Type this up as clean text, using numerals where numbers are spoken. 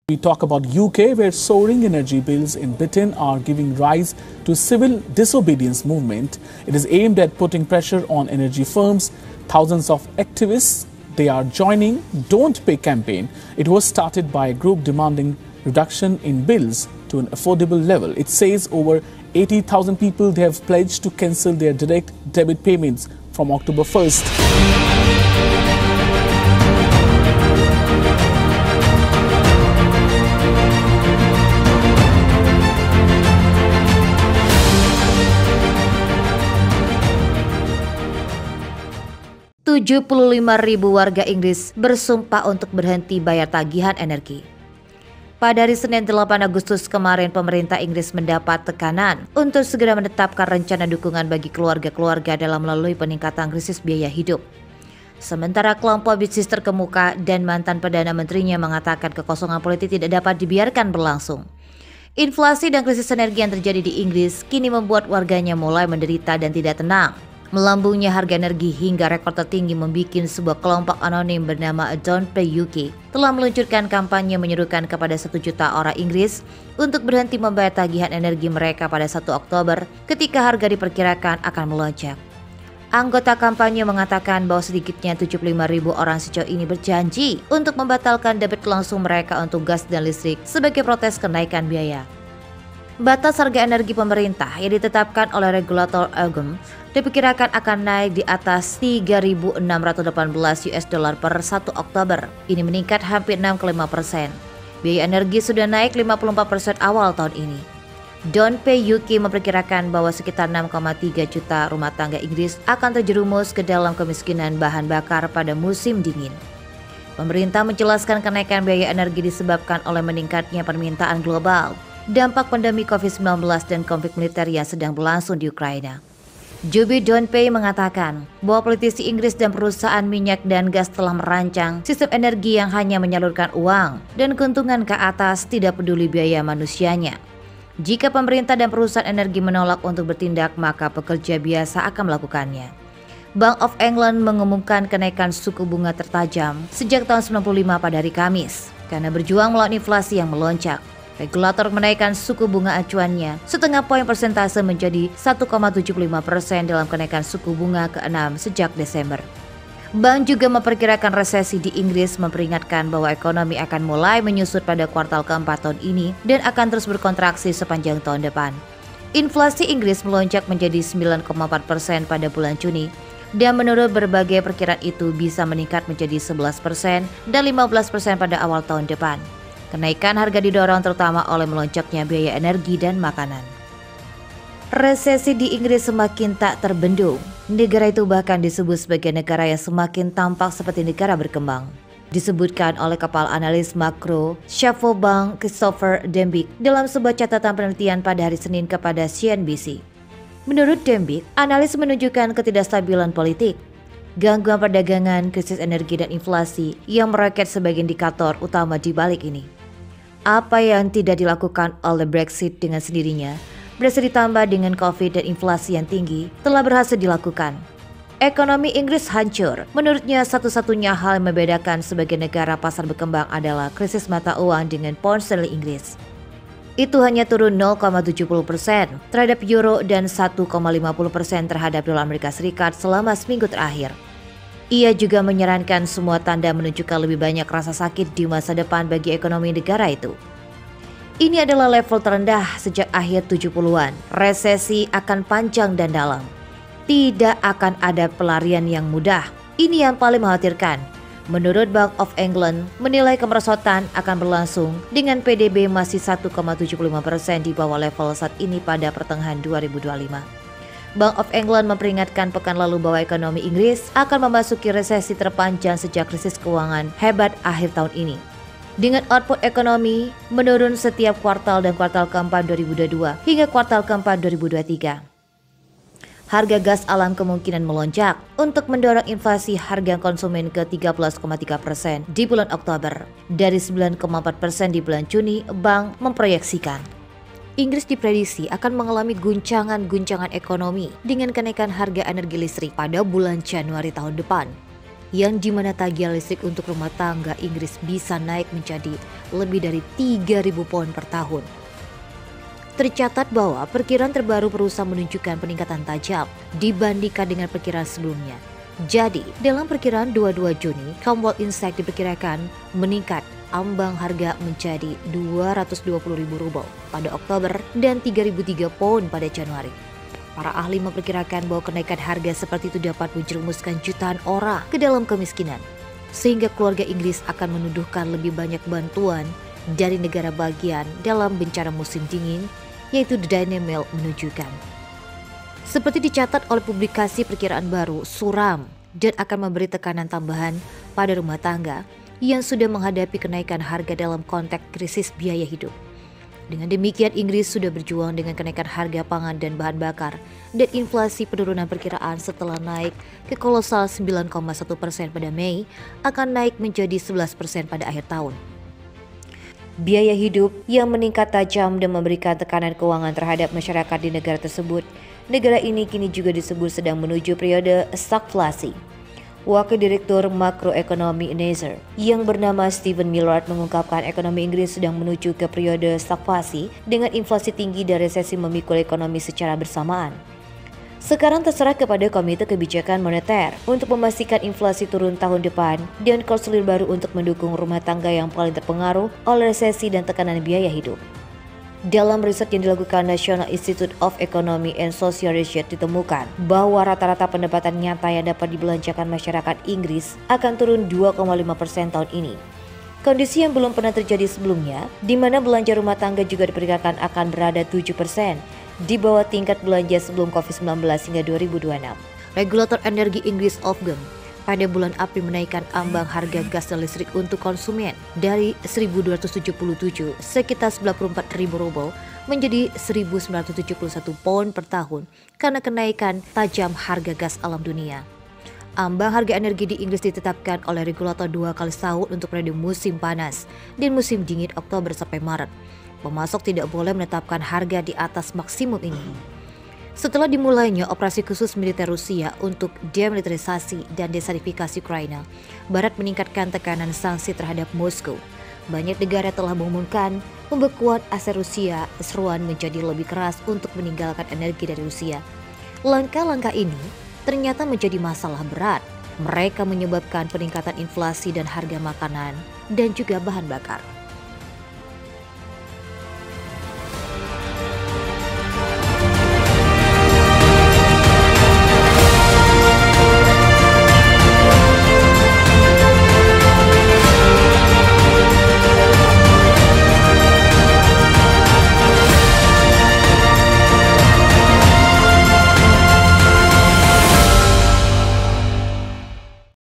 We talk about UK, where soaring energy bills in Britain are giving rise to civil disobedience movement. It is aimed at putting pressure on energy firms. Thousands of activists, they are joining Don't Pay campaign. It was started by a group demanding reduction in bills to an affordable level. It says over 80,000 people, they have pledged to cancel their direct debit payments from October 1st. 75.000 warga Inggris bersumpah untuk berhenti bayar tagihan energi. Pada hari Senin 8 Agustus kemarin, pemerintah Inggris mendapat tekanan untuk segera menetapkan rencana dukungan bagi keluarga-keluarga dalam melalui peningkatan krisis biaya hidup. Sementara kelompok bisnis terkemuka dan mantan Perdana Menterinya mengatakan kekosongan politik tidak dapat dibiarkan berlangsung. Inflasi dan krisis energi yang terjadi di Inggris kini membuat warganya mulai menderita dan tidak tenang. Melambungnya harga energi hingga rekor tertinggi membuat sebuah kelompok anonim bernama Don't Pay UK telah meluncurkan kampanye menyerukan kepada 1 juta orang Inggris untuk berhenti membayar tagihan energi mereka pada 1 Oktober ketika harga diperkirakan akan melonjak. Anggota kampanye mengatakan bahwa sedikitnya 75.000 orang sejauh ini berjanji untuk membatalkan debit langsung mereka untuk gas dan listrik sebagai protes kenaikan biaya. Batas harga energi pemerintah yang ditetapkan oleh regulator Ofgem diperkirakan akan naik di atas 3.618 US dollar per 1 Oktober. Ini meningkat hampir 6,5%. Biaya energi sudah naik 54% awal tahun ini. Don't Pay UK memperkirakan bahwa sekitar 6,3 juta rumah tangga Inggris akan terjerumus ke dalam kemiskinan bahan bakar pada musim dingin. Pemerintah menjelaskan kenaikan biaya energi disebabkan oleh meningkatnya permintaan global, dampak pandemi COVID-19 dan konflik militer yang sedang berlangsung di Ukraina. Jubi Don't Pay mengatakan bahwa politisi Inggris dan perusahaan minyak dan gas telah merancang sistem energi yang hanya menyalurkan uang dan keuntungan ke atas, tidak peduli biaya manusianya. Jika pemerintah dan perusahaan energi menolak untuk bertindak, maka pekerja biasa akan melakukannya. Bank of England mengumumkan kenaikan suku bunga tertajam sejak tahun 95 pada hari Kamis karena berjuang melawan inflasi yang melonjak. Regulator menaikkan suku bunga acuannya setengah poin persentase menjadi 1,75% dalam kenaikan suku bunga ke-6 sejak Desember. Bank juga memperkirakan resesi di Inggris, memperingatkan bahwa ekonomi akan mulai menyusut pada kuartal keempat tahun ini dan akan terus berkontraksi sepanjang tahun depan. Inflasi Inggris melonjak menjadi 9,4% pada bulan Juni dan menurut berbagai perkiraan itu bisa meningkat menjadi 11% dan 15% pada awal tahun depan. Kenaikan harga didorong terutama oleh melonjaknya biaya energi dan makanan. Resesi di Inggris semakin tak terbendung. Negara itu bahkan disebut sebagai negara yang semakin tampak seperti negara berkembang. Disebutkan oleh kepala analis makro Sheffield Bank Christopher Dembik dalam sebuah catatan penelitian pada hari Senin kepada CNBC. Menurut Dembik, analis menunjukkan ketidakstabilan politik, gangguan perdagangan, krisis energi dan inflasi yang meroket sebagai indikator utama di balik ini. Apa yang tidak dilakukan oleh Brexit dengan sendirinya, Brexit ditambah dengan Covid dan inflasi yang tinggi, telah berhasil dilakukan. Ekonomi Inggris hancur. Menurutnya, satu-satunya hal yang membedakan sebagai negara pasar berkembang adalah krisis mata uang dengan pound sterling Inggris. Itu hanya turun 0,70% terhadap euro dan 1,50% terhadap dolar Amerika Serikat selama seminggu terakhir. Ia juga menyarankan semua tanda menunjukkan lebih banyak rasa sakit di masa depan bagi ekonomi negara itu. Ini adalah level terendah sejak akhir 70-an. Resesi akan panjang dan dalam. Tidak akan ada pelarian yang mudah. Ini yang paling mengkhawatirkan. Menurut Bank of England, menilai kemerosotan akan berlangsung dengan PDB masih 1,75% di bawah level saat ini pada pertengahan 2025. Bank of England memperingatkan pekan lalu bahwa ekonomi Inggris akan memasuki resesi terpanjang sejak krisis keuangan hebat akhir tahun ini. Dengan output ekonomi menurun setiap kuartal dan kuartal keempat 2022 hingga kuartal keempat 2023. Harga gas alam kemungkinan melonjak untuk mendorong inflasi harga konsumen ke 13,3% di bulan Oktober dari 9,4% di bulan Juni. Bank memproyeksikan Inggris diprediksi akan mengalami guncangan-guncangan ekonomi dengan kenaikan harga energi listrik pada bulan Januari tahun depan. yang dimana tagihan listrik untuk rumah tangga Inggris bisa naik menjadi lebih dari 3.000 pound per tahun. Tercatat bahwa perkiraan terbaru berusaha menunjukkan peningkatan tajam dibandingkan dengan perkiraan sebelumnya. Jadi, dalam perkiraan 22 Juni, Commonwealth Insight diperkirakan meningkat ambang harga menjadi Rp220.000 pada Oktober dan Rp3.003 pound pada Januari. Para ahli memperkirakan bahwa kenaikan harga seperti itu dapat menjerumuskan jutaan orang ke dalam kemiskinan, sehingga keluarga Inggris akan menuduhkan lebih banyak bantuan dari negara bagian dalam bencana musim dingin, yaitu The Daily Mail menunjukkan. Seperti dicatat oleh publikasi perkiraan baru, suram dan akan memberi tekanan tambahan pada rumah tangga yang sudah menghadapi kenaikan harga dalam konteks krisis biaya hidup. Dengan demikian, Inggris sudah berjuang dengan kenaikan harga pangan dan bahan bakar dan inflasi. Penurunan perkiraan setelah naik ke kolosal 9,1% pada Mei akan naik menjadi 11% pada akhir tahun. Biaya hidup yang meningkat tajam dan memberikan tekanan keuangan terhadap masyarakat di negara tersebut. Negara ini kini juga disebut sedang menuju periode stagflasi. Wakil Direktur Makroekonomi NASER yang bernama Stephen Millard mengungkapkan ekonomi Inggris sedang menuju ke periode stagflasi dengan inflasi tinggi dan resesi memikul ekonomi secara bersamaan. Sekarang terserah kepada Komite Kebijakan Moneter untuk memastikan inflasi turun tahun depan dan konselir baru untuk mendukung rumah tangga yang paling terpengaruh oleh resesi dan tekanan biaya hidup. Dalam riset yang dilakukan National Institute of Economy and Social Research ditemukan bahwa rata-rata pendapatan nyata yang dapat dibelanjakan masyarakat Inggris akan turun 2,5% tahun ini. Kondisi yang belum pernah terjadi sebelumnya, di mana belanja rumah tangga juga diperkirakan akan berada 7% di bawah tingkat belanja sebelum COVID-19 hingga 2026. Regulator energi Inggris Ofgem pada bulan April menaikkan ambang harga gas dan listrik untuk konsumen dari Rp1.277 sekitar Rp94.000 menjadi Rp1.971 pound per tahun karena kenaikan tajam harga gas alam dunia. Ambang harga energi di Inggris ditetapkan oleh regulator 2 kali setahun untuk periode musim panas dan musim dingin Oktober sampai Maret. Pemasok tidak boleh menetapkan harga di atas maksimum ini. Setelah dimulainya operasi khusus militer Rusia untuk demilitarisasi dan desertifikasi Ukraina, Barat meningkatkan tekanan sanksi terhadap Moskow. Banyak negara telah mengumumkan pembekuan aset Rusia, seruan menjadi lebih keras untuk meninggalkan energi dari Rusia. Langkah-langkah ini ternyata menjadi masalah berat. Mereka menyebabkan peningkatan inflasi dan harga makanan dan juga bahan bakar.